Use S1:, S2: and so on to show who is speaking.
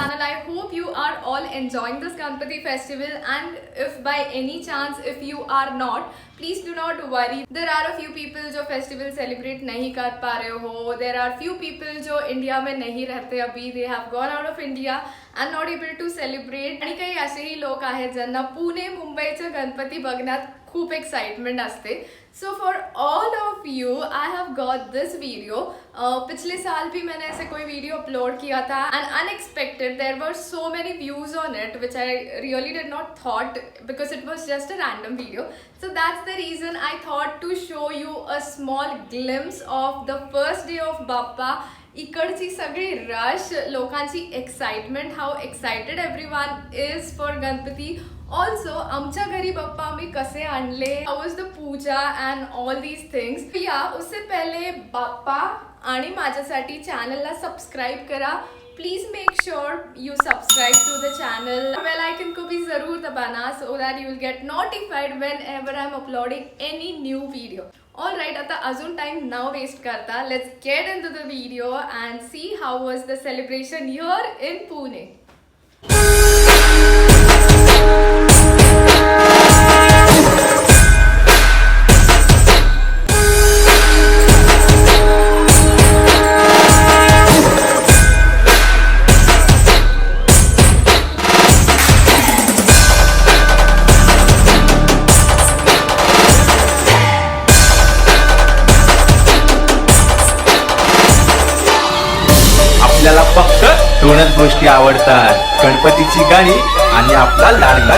S1: channel. I hope you are all enjoying this Ganpati Festival, and if by any chance if you are not, please do not worry. There are a few people जो festival celebrate नहीं कर पा रहे हो. There are few people जो India में नहीं रहते अभी. They have gone out of India and not able to celebrate. आणि काही असेही लोक आहेत ज्यांना पुणे मुंबईचं गणपती बघण्यात खूप एक्साइटमेंट असते. So for all of you, I have got this video. पिछले साल भी मैंने ऐसे कोई वीडियो अपलोड किया था and unexpected there were so many views on it which I really did not thought because it was just a random video. So that's the reason I thought to show you a small glimpse of the first day of Bappa. इकडची सगळी rush, लोकांची excitement, how excited everyone is for Ganpati. Also आमच्या घरी बाप्पा आम्ही कसे आणले, how was the puja and all these things. या उससे पहले बाप्पा आणि माझ्यासाठी चॅनलला सबस्क्राइब करा. Please make sure you subscribe to the channel. Bell icon को भी जरूर दबाना so that you will get notified whenever I am uploading any new video. Alright, आता अजून टाइम न वेस्ट करता, let's get into the video and see how was the celebration here in Pune.
S2: आपल्याला फक्त दोनच गोष्टी आवडतात, गणपतीची गाणी आणि आपला लाडका